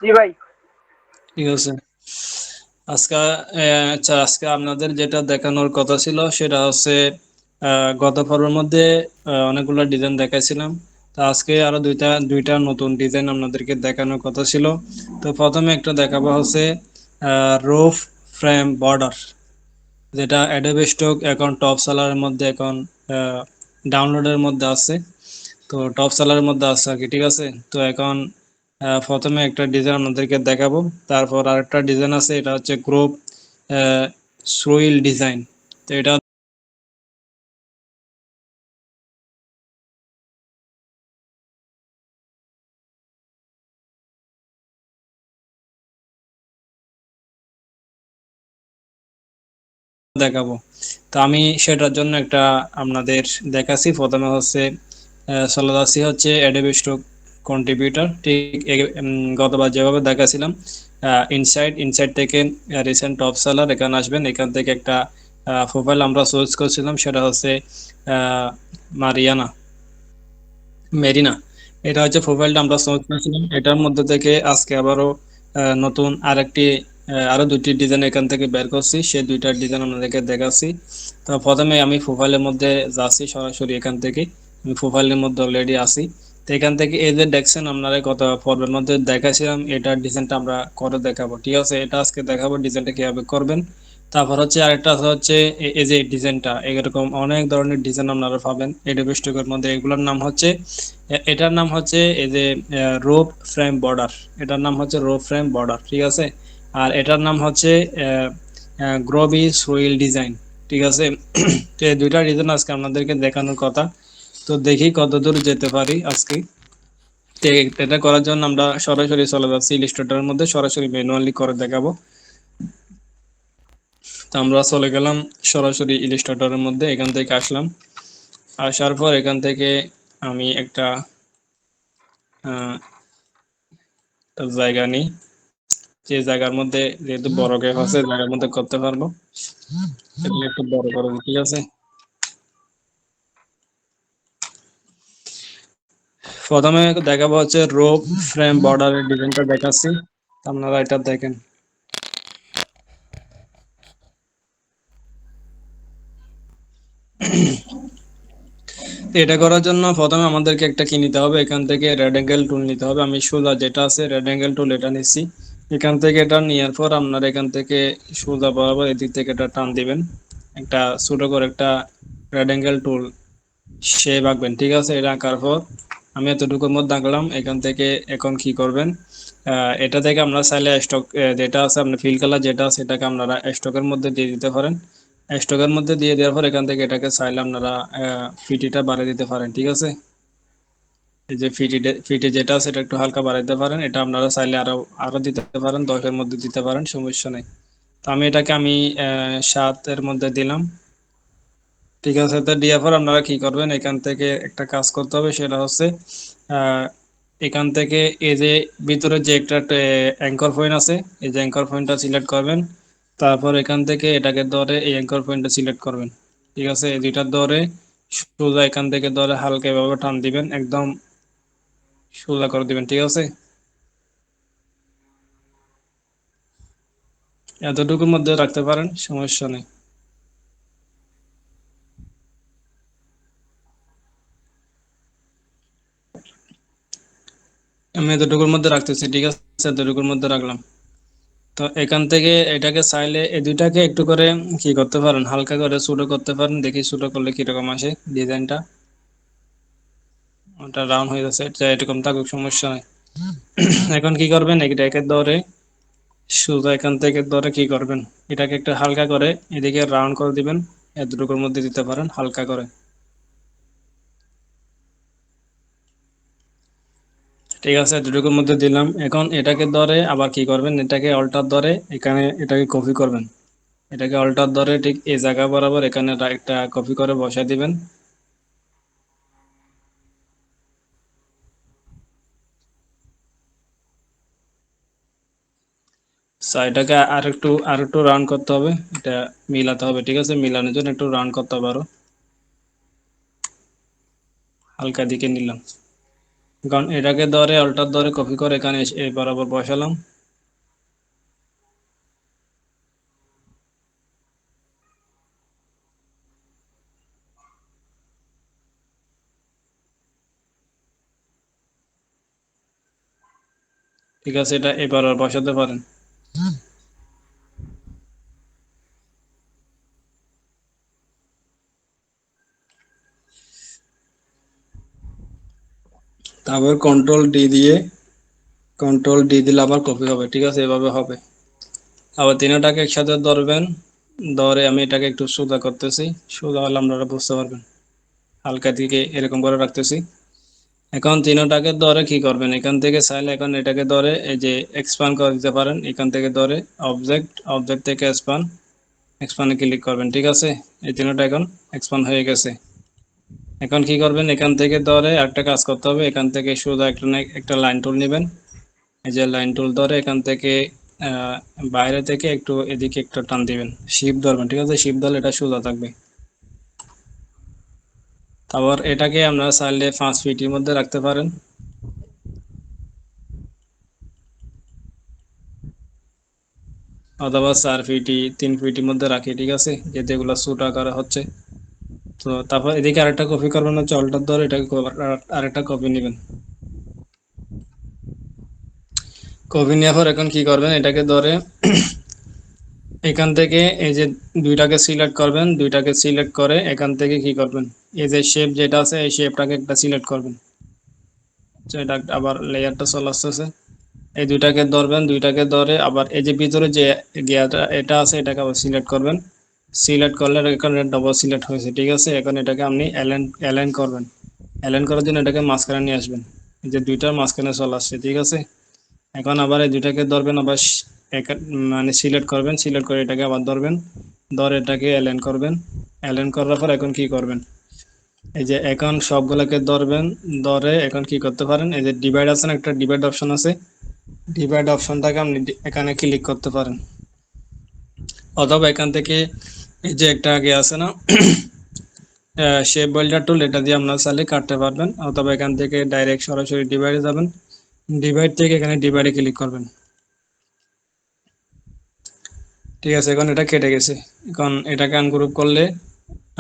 জি ভাই। ঠিক আছে। আজকে আচ্ছা, আজকে আপনাদের যেটা দেখানোর কথা ছিল সেটা হচ্ছে গত পর্বের মধ্যে অনেকগুলো ডিজাইন দেখাইছিলাম। তো আজকে আরো দুইটা নতুন ডিজাইন আপনাদেরকে দেখানোর কথা ছিল। তো প্রথমে একটা দেখাবো হচ্ছে রুফ ফ্রেম বর্ডার, যেটা অ্যাডোবে স্টক এখন টপ সেলারের মধ্যে এখন ডাউনলোডের মধ্যে আছে। তো টপ সেলারের মধ্যে আছে আর কি, ঠিক আছে। তো এখন প্রথমে একটা ডিজাইন আপনাদেরকে দেখাবো, তারপর আরেকটা ডিজাইন আছে, এটা হচ্ছে গ্রুপ সুইল ডিজাইন। তো এটা দেখাবো। তো আমি সেটার জন্য একটা আপনাদের দেখাচ্ছি। প্রথমে হচ্ছে চলে যাচ্ছি হচ্ছে অ্যাডোবি স্টক কন্ট্রিবিউটর, ঠিক গতবার যেভাবে দেখাছিলাম। ইনসাইড থেকে রিসেন্ট টপ সেলার এখানে আসবেন। এখান থেকে একটা প্রোফাইল আমরা চুজ করছিলাম, সেটা হচ্ছে আহ, মারিয়ানা মেরিনা। এটা হচ্ছে প্রোফাইলটা আমরা চুজ করেছিলাম। এটার মধ্যে থেকে আজকে আবারও নতুন আরো দুটি ডিজাইন এখান থেকে বের করছি, সেই দুইটা ডিজাইন আপনাদেরকে দেখাচ্ছি। তো প্রথমে আমি প্রোফাইলের মধ্যে যাচ্ছি সরাসরি এখান থেকে। আমি প্রোফাইলের মধ্যে অলরেডি আছি। তো এখান থেকে এই যে দেখছেন আপনারা কত পর্বের মধ্যে দেখাছিলাম, এটার ডিজাইনটা আমরা করে দেখাবো, ঠিক আছে। এটা আজকে দেখাবো ডিজাইনটা কিভাবে করবেন। তারপর হচ্ছে আরেকটা হচ্ছে এই যে ডিজাইনটা, এরকম অনেক ধরনের ডিজাইন আপনারা পাবেন এডোবি স্টকের মধ্যে। এগুলোর নাম হচ্ছে এটার নাম হচ্ছে এই যে রোপ ফ্রেম বর্ডার। এটার নাম হচ্ছে রোপ ফ্রেম বর্ডার, ঠিক আছে। আর এটার নাম হচ্ছে গ্রোবি সোইল ডিজাইন, ঠিক আছে। তো এই দুইটা ডিজাইন আজকে আপনাদেরকে দেখানোর কথা। তো দেখি কতদূর যেতে পারি আজকে। তো এটা করার জন্য আমরা সরাসরি চলে যাচ্ছি ইলিস্ট্রেটরের মধ্যে, সরাসরি ম্যানুয়ালি করে দেখাবো। তো আমরা চলে গেলাম সরাসরি ইলিস্ট্রেটরের মধ্যে, এখান থেকে আসলাম। আসার পর এখান থেকে আমি একটা জায়গা নিই, যে জায়গার মধ্যে যেহেতু বড় গ্যাপ আছে জায়গার মধ্যে করতে পারবো। এগুলো একটু বড় করে দিই, ঠিক আছে। প্রথমে দেখাবো হচ্ছে রোপ ফ্রেম বর্ডারের ডিজাইনটা দেখাচ্ছি, আপনারা এটা দেখেন। তো এটা করার জন্য প্রথমে আমাদেরকে একটা কি নিতে হবে, এখান থেকে রেড অ্যাঙ্গেল টুল নিতে হবে। আমি সোজা যেটা আছে রেড অ্যাঙ্গেল টুল এটা নিচ্ছি। এখান থেকে এটা নেওয়ার পর আপনারা এখান থেকে সোজা বরাবর এদিক থেকে এটা টান দিবেন। একটা ছোট করে একটা রেড অ্যাঙ্গেল টুল শেপ আঁকবেন, ঠিক আছে। এটা আঁকার পর আমি এতটুকুর মধ্যে আঁকলাম। এখান থেকে এখন কি করবেন, এটা থেকে আমরা চাইলে স্টক যেটা আছে আপনার ফিল কালার যেটা আছে এটাকে আপনারা স্টকের মধ্যে দিয়ে দিতে পারেন। স্টকের মধ্যে দিয়ে দেওয়ার পর এখান থেকে এটাকে চাইলে আপনারা ফিটিটা বাড়িয়ে দিতে পারেন, ঠিক আছে। এই যে ফিটি যেটা আছে এটা একটু হালকা বাড়াই দিতে পারেন। এটা আপনারা চাইলে আরো আরো দিতে পারেন, 10-এর মধ্যে দিতে পারেন, সমস্যা নেই। তো আমি এটাকে 7-এর মধ্যে দিলাম, ঠিক আছে। তো দেওয়ার পর আপনারা কি করবেন, এখান থেকে একটা কাজ করতে হবে, সেটা হচ্ছে আহ, এখান থেকে এই যে ভিতরে যে একটা অ্যাঙ্কর পয়েন্ট আছে, এই যে অ্যাঙ্কর পয়েন্টটা সিলেক্ট করবেন। তারপর এখান থেকে এটাকে ধরে এই অ্যাঙ্কর পয়েন্টটা সিলেক্ট করবেন, ঠিক আছে। এই দুইটা ধরে সোজা এখান থেকে ধরে হালকা এভাবে টান দিবেন, একদম সোজা করে দিবেন, ঠিক আছে। এতটুকুর মধ্যে রাখতে পারেন, সমস্যা নেই। আমি এতটুকুর মধ্যে রাখতেছি, ঠিক আছে। এতটুকুর মধ্যে রাখলাম। তো এখান থেকে এটাকে চাইলে এই দুইটাকে একটু করে কি করতে পারেন, হালকা করে ছোট করতে পারেন। দেখি ছোট করলে কিরকম আসে ডিজাইনটা। ওটা রাউন্ড হয়ে যাচ্ছে, এটা এরকম থাকুক, সমস্যা নাই। এখন কি করবেন, এটাকে ধরে সোজা এখান থেকে ধরে কি করবেন, এটাকে একটু হালকা করে এদিকে রাউন্ড করে দিবেন। এতটুকুর মধ্যে দিতে পারেন হালকা করে, ঠিক আছে। এতটুকুর মধ্যে দিলাম। এখন এটাকে ধরে আবার কি করবেন, এটাকে অল্টার ধরে এখানে এটাকে কপি করবেন। এটাকে অল্টার ধরে ঠিক এই জায়গা বরাবর এখানে একটা কপি করে বসায় দিবেন। এটাকে আর একটু রান করতে হবে, এটা মিলাতে হবে, ঠিক আছে। মিলানোর জন্য একটু রান করতে হবে আরো, হালকা দিকে নিলাম। কারণ এটাকে ধরে অল্টার ধরে কপি করে এখানে এই বরাবর বসালাম। ঠিক আছে, এটা এবার আর বসাতে পারেন। তারপর কন্ট্রোল ডি দিলে আবার কপি হবে। ঠিক আছে, এভাবে হবে। আবার তিনটাকে একসাথে ধরবেন, ধরে আমি এটাকে একটু সোজা করতেছি। সোজা হলে আপনারা বুঝতে পারবেন। হালকা দিকে এরকম করে রাখতেছি। এখন তিনটাকে ধরে কি করবেন, এখান থেকে চাইলে এখন এটাকে ধরে এই যে এক্সপান্ড করে দিতে পারেন। এখান থেকে ধরে অবজেক্ট থেকে এক্সপান্ডে ক্লিক করবেন। ঠিক আছে, এই তিনটা এখন এক্সপান্ড হয়ে গেছে। এখন কি করবেন, এখান থেকে ধরে একটা কাজ করতে হবে। এখান থেকে সোজা একটা লাইন টুল নেবেন। এই যে লাইন টুল ধরে এখান থেকে আহ, বাইরে থেকে একটু এদিকে একটা টান দিবেন, শিফট ধরবেন। ঠিক আছে, শিফট ধরলে এটা সোজা থাকবে। তারপর এটাকে আমরা চাইলে 5 ফিটের মধ্যে রাখতে পারেন, অথবা 4 ফিট 3 ফিটের মধ্যে রাখি। ঠিক আছে, যেহেতু এগুলো ছোট আকারে হচ্ছে। তো তারপর এদিকে আরেকটা কপি করবেন হচ্ছে অল্টার ধরে এটাকে আরেকটা কপি নেবেন। কপি নেওয়ার পর এখন কি করবেন, এটাকে ধরে এখান থেকে এই যে দুইটাকে সিলেক্ট করবেন। দুইটাকে সিলেক্ট করে এখান থেকে কি করবেন, এই যে শেপ যেটা আছে এই শেপটাকে একটা সিলেক্ট করবেন। তো এটা আবার লেয়ারটা চলে আসতেছে। এই দুইটাকে ধরবেন, দুইটাকে ধরে আবার এই যে ভিতরে যে গিয়াটা এটা আছে এটাকে আবার সিলেক্ট করবেন। সিলেক্ট করলে এখানে ডবল সিলেক্ট হয়েছে। ঠিক আছে, এখন এটাকে আপনি অ্যালাইন করবেন। অ্যালাইন করার জন্য এটাকে মাঝখানে নিয়ে আসবেন। এই যে দুইটার মাঝখানে চলে আসছে। ঠিক আছে, এখন আবার এই দুইটাকে ধরবেন, আবার মানে সিলেক্ট করবেন। সিলেক্ট করে এটাকে আবার ধরবেন, ধরে এটাকে অ্যালাইন করবেন। অ্যালাইন করার পর এখন কি করবেন, এই যে এখন সবগুলোকে ধরবেন। ধরে এখন কি করতে পারেন, এই যে ডিভাইড আছে না, একটা ডিভাইড অপশন আছে। ডিভাইড অপশনটাকে আপনি এখানে ক্লিক করতে পারেন, অথবা এখান থেকে এই যে একটা আগে আছে না শেপ বিল্ডার টুল, এটা দিয়ে আপনারা চাইলে কাটতে পারবেন। অথবা এখান থেকে ডাইরেক্ট সরাসরি ডিভাইডে যাবেন। ডিভাইড থেকে এখানে ডিভাইডে ক্লিক করবেন। ঠিক আছে, এখন এটা কেটে গেছে। এখন এটাকে আনগ্রুপ করলে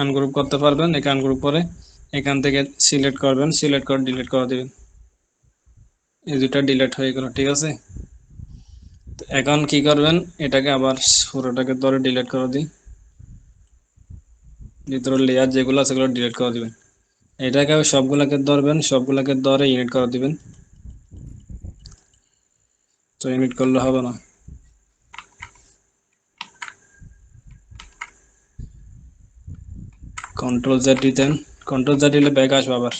আনগ্রুপ করতে পারবেন। এখানে আনগ্রুপ করে এখান থেকে সিলেক্ট করবেন, সিলেক্ট করে ডিলিট করে দিবেন। এই দুটা ডিলিট হয়ে গেল। ঠিক আছে, তো এখন কি করবেন, এটাকে আবার পুরোটাকে ধরে ডিলিট করে দিই। ভিতরে লেয়ার যেগুলো আছে সেগুলো ডিলিট করে দিবেন। এটাকে সবগুলাকে ধরবেন, সবগুলাকে ধরে ইউনিট করে দিবেন। তো ইউনিট করলে হবে না, কন্ট্রোল Z দিতেন। কন্ট্রোল Z দিলে ব্যাক আসবে আবার।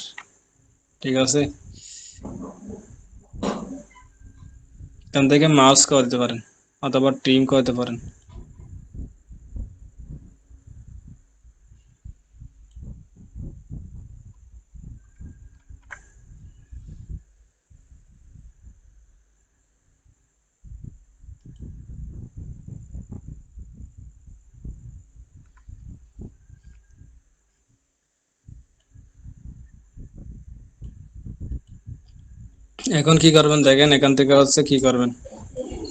ঠিক আছে, এখান থেকে মাউস করতে পারেন অথবা ট্রিম করতে পারেন। এখন কি করবেন দেখেন, এখান থেকে হচ্ছে কি করবেন,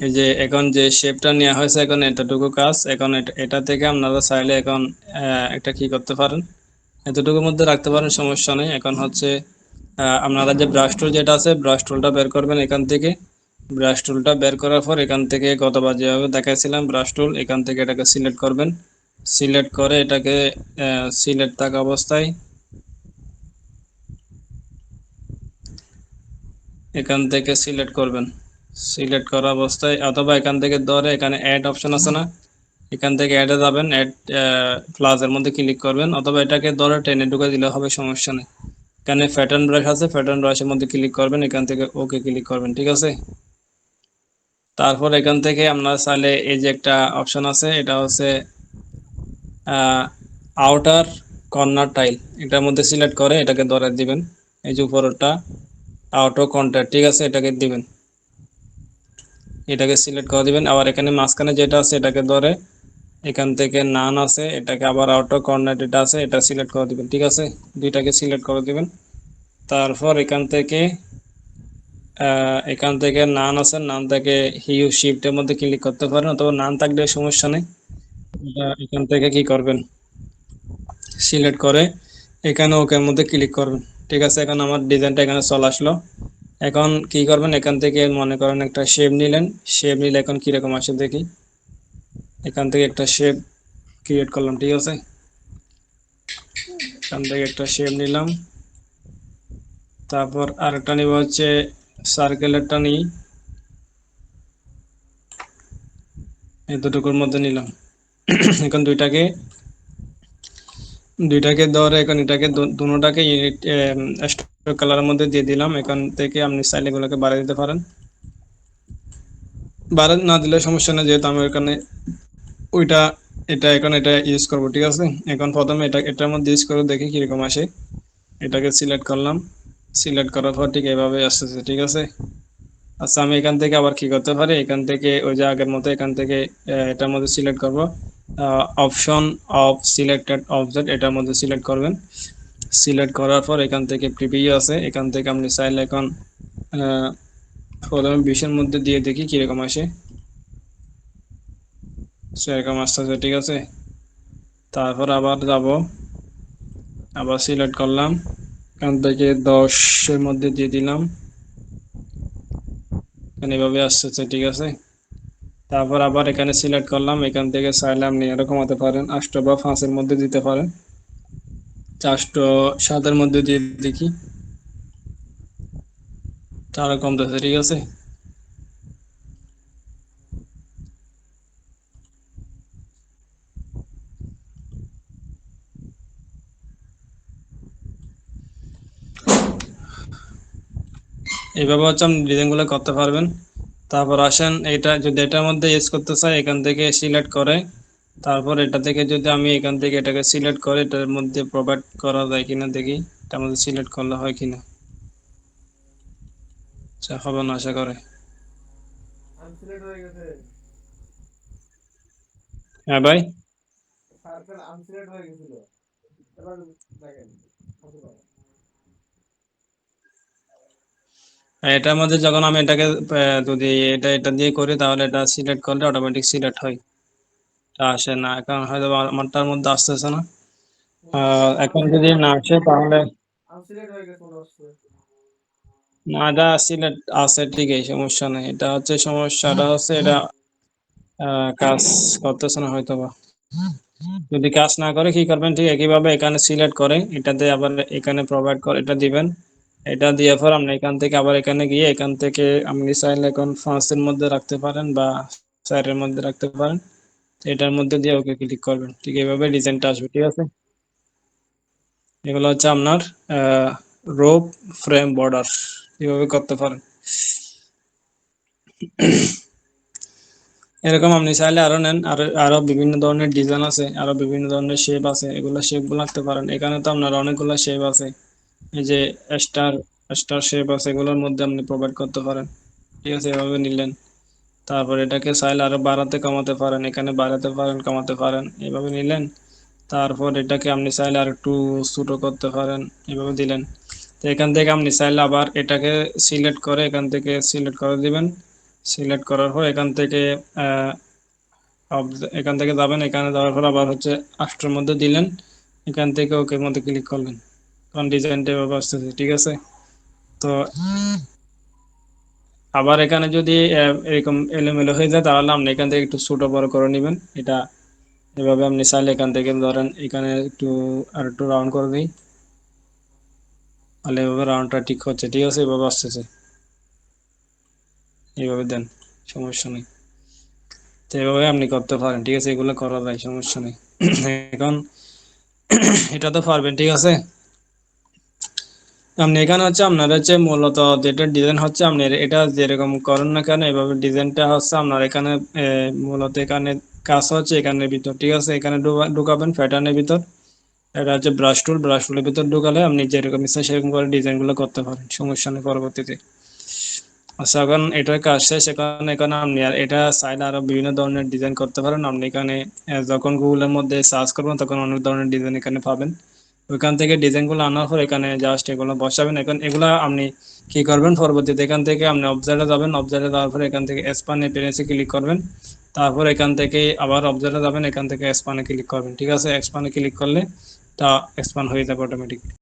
এই যে এখন যে শেপটা নেওয়া হয়েছে এখন এতটুকু কাজ। এখন এটা থেকে আপনারা চাইলে এখন একটা কি করতে পারেন, এতটুকুর মধ্যে রাখতে পারেন, সমস্যা নেই। এখন হচ্ছে আপনারা যে ব্রাশ টুল যেটা আছে ব্রাশ টুলটা বের করবেন এখান থেকে। ব্রাশ টুলটা বের করার পর এখান থেকে গতবার যেভাবে দেখাইছিলাম ব্রাশ টুল, এখান থেকে এটাকে সিলেক্ট করবেন। সিলেক্ট করে এটাকে সিলেক্ট থাকা অবস্থায় এখান থেকে সিলেক্ট করবেন। সিলেক্ট করা অবস্থায় অথবা এখান থেকে ধরে এখানে অ্যাড অপশন আছে না, এখান থেকে অ্যাডে যাবেন। অ্যাড প্লাসের মধ্যে ক্লিক করবেন, অথবা এটাকে ধরে টেনে ঢুকে দিলে হবে, সমস্যা নেই। এখানে প্যাটার্ন ব্রাশ আছে, প্যাটার্ন ব্রাশের মধ্যে ক্লিক করবেন, এখান থেকে ওকে ক্লিক করবেন। ঠিক আছে, তারপর এখান থেকে আপনার চাইলে এই যে একটা অপশন আছে, এটা হচ্ছে আউটার কর্নার টাইল, এটার মধ্যে সিলেক্ট করে এটাকে ধরে দিবেন। এই যে উপরটা আউটো কন্ট্যাক্ট। ঠিক আছে, এটাকে দিবেন, এটাকে সিলেক্ট করে দিবেন। আবার এখানে মাঝখানে যেটা আছে এটাকে ধরে এখান থেকে নান আছে, এটাকে আবার আউটো কর্নার এটা আছে, এটা সিলেক্ট করে দিবেন। ঠিক আছে, দুইটাকে সিলেক্ট করে দিবেন। তারপর এখান থেকে এখান থেকে নান আছে, নান থেকে হিউ শিফটের মধ্যে ক্লিক করতে পারেন, অথবা নান থাকলে সমস্যা নেই। এখান থেকে কি করবেন, সিলেক্ট করে এখানে ওকের মধ্যে ক্লিক করবেন। ঠিক আছে, এখন আমার ডিজাইনটা এখানে চলে আসলো। এখন কি করবেন, এখান থেকে মনে করেন একটা শেপ নিলেন, শেপ নিলে এখন কিরকম আসে দেখি। এখান থেকে একটা শেপ ক্রিয়েট করলাম, ঠিক আছে, এখান থেকে একটা শেপ নিলাম। তারপর আরেকটা নিব হচ্ছে সার্কেলেরটা নিই, এতটুকুর মধ্যে নিলাম। এখন দুইটাকে ধরে এখন এটাকে দুটাকে ইউনিট কালারের মধ্যে দিয়ে দিলাম। এখান থেকে আপনি চাইলে এগুলোকে বাড়িয়ে দিতে পারেন, বাড়ান না দিলে সমস্যা নেই, যেহেতু আমি এখানে ওইটা এখন এটা ইউজ করবো। ঠিক আছে, এখন প্রথমে এটার মধ্যে ইউজ করে দেখি কিরকম আসে। এটাকে সিলেক্ট করলাম, সিলেক্ট করার পর ঠিক এভাবে আসতেছে। ঠিক আছে, আচ্ছা আমি এখান থেকে আবার কি করতে পারি, এখান থেকে ওই যে আগের মতো এখান থেকে এটার মধ্যে সিলেক্ট করব, অপশন অফ সিলেক্টেড অবজেক্ট এটার মধ্যে সিলেক্ট করবেন। সিলেক্ট করার পর এখান থেকে প্রিভিউ আছে, এখান থেকে আপনি চাইলে এখন প্রথমে 20-এর মধ্যে দিয়ে দেখি কিরকম আসে, সেরকম আসতেছে। ঠিক আছে, তারপর আবার যাব, আবার সিলেক্ট করলাম, এখান থেকে 10-এর মধ্যে দিয়ে দিলাম, এভাবে আসতেছে। ঠিক আছে, তারপর আবার এখানে সিলেক্ট করলাম, এখান থেকে চাইলে আপনি এরকম হতে পারেন 8 বা 5-এর মধ্যে দিতে পারেন, 407-এর মধ্যে দিয়ে দেখি, তারা কমতেছে। ঠিক আছে, এইভাবে হচ্ছে আপনি ডিজাইন গুলো করতে পারবেন। তারপর আসেন, এটা যদি এটার মধ্যে ইউজ করতে চাই এখান থেকে সিলেক্ট করে, তারপর এটা থেকে যদি আমি এখান থেকে এটাকে সিলেক্ট করে এটার মধ্যে প্রোভাইড করা যায় কিনা দেখি, এটার মধ্যে সিলেক্ট করলে হয় কিনা। আচ্ছা, হবে না আশা করে। হ্যাঁ ভাই, এটার মধ্যে যখন আমি এটাকে যদি এটা দিয়ে করি তাহলে এটা সিলেক্ট করলে অটোমেটিক সিলেক্ট হয়, এটা আসে না, এখন হয়তো আমারটার মধ্যে আসতেছে না। এখন যদি না আসে তাহলে না, এটা সিলেক্ট আছে ঠিকই, সমস্যা নেই। এটা হচ্ছে সমস্যাটা হচ্ছে এটা কাজ করতেছে না হয়তো বা। যদি কাজ না করে কি করবেন, ঠিক একইভাবে এখানে সিলেক্ট করে এটাতে আবার এখানে প্রোভাইড করে এটা দিবেন। এটা দিয়ে পর আপনি এখান থেকে আবার এখানে গিয়ে এখান থেকে আপনি চাইলে এখন 5-এর মধ্যে রাখতে পারেন বা 4-এর মধ্যে রাখতে পারেন, এটার মধ্যে দিয়ে ওকে ক্লিক করবেন, ঠিক এইভাবে ডিজাইনটা আসবে। ঠিক আছে, এগুলো হচ্ছে আপনার রোপ ফ্রেম বর্ডার, এভাবে করতে পারেন। এরকম আপনি চাইলে আরো নেন, আরো আরো বিভিন্ন ধরনের ডিজাইন আছে, আরো বিভিন্ন ধরনের শেপ আছে, এগুলো শেপ গুলো আঁকতে পারেন। এখানে তো আপনার অনেকগুলো শেপ আছে, এই যে স্টার স্টার শেপ আছে, এগুলোর মধ্যে আপনি প্রোভাইড করতে পারেন। ঠিক আছে, এভাবে নিলেন। তারপর এটাকে চাইলে আরো বাড়াতে কমাতে পারেন, এখানে বাড়াতে পারেন কমাতে পারেন, এভাবে নিলেন। তারপর এটাকে আপনি চাইলে আর একটু ছোট করতে পারেন, এভাবে দিলেন। তো এখান থেকে আপনি চাইলে আবার এটাকে সিলেক্ট করে এখান থেকে সিলেক্ট করে দিবেন। সিলেক্ট করার পর এখান থেকে এখান থেকে যাবেন, এখানে যাওয়ার পর আবার হচ্ছে আষ্টের মধ্যে দিলেন, এখান থেকে ওকে মধ্যে ক্লিক করলেন, কারণ ডিজাইনটা এভাবে আসতেছে। ঠিক আছে, তো আবার এখানে যদি এরকম এলোমেলো হয়ে যায় তাহলে আপনি এখান থেকে একটু ছোট বড় করে নেবেন। এটা এভাবে আপনি চাইলে এখান থেকে ধরেন এখানে একটু আর একটু রাউন্ড করে দিই, তাহলে এভাবে রাউন্ডটা ঠিক হচ্ছে। ঠিক আছে, এভাবে আসতেছে, এইভাবে দেন, সমস্যা নেই। তো এভাবে আপনি করতে পারেন। ঠিক আছে, এগুলো করা যায়, সমস্যা নেই। এখন এটা তো পারবেন। ঠিক আছে, আপনি এখানে হচ্ছে আপনার হচ্ছে মূলত যেটা ডিজাইন হচ্ছে আপনি এটা যেরকম করেন না কেন এভাবে ডিজাইনটা হচ্ছে আপনার এখানে মূলত এখানে কাজ হচ্ছে এখানের ভিতর। ঠিক আছে, এখানে ঢুকাবেন প্যাটার্নের ভিতর, এটা হচ্ছে ব্রাশ টুলের ভিতর ঢুকালে আপনি যেরকম ইচ্ছা সেরকম করে ডিজাইন গুলো করতে পারেন, সমস্যা নেই পরবর্তীতে। আচ্ছা, এখন এটার কাজ শেষ। এখন এখানে আপনি আর এটা চাইলে আরো বিভিন্ন ধরনের ডিজাইন করতে পারেন। আপনি এখানে যখন গুগলের মধ্যে সার্চ করবেন তখন অনেক ধরনের ডিজাইন এখানে পাবেন। ওইখান থেকে ডিজাইনগুলো আনার পর এখানে জাস্ট এগুলো বসাবেন। এখন এগুলা আপনি কি করবেন, পরবর্তীতে এখান থেকে আপনি অবজার্ভে যাবেন, অবজার্ভে যাওয়ার পরে এখান থেকে স্পান অ্যাপিয়ারেন্সে ক্লিক করবেন। তারপর এখান থেকে আবার অবজার্ভে যাবেন, এখান থেকে এক্সপান্ডে ক্লিক করবেন। ঠিক আছে, এক্সপান্ডে ক্লিক করলে তা এক্সপান্ড হয়ে যাবে অটোমেটিক।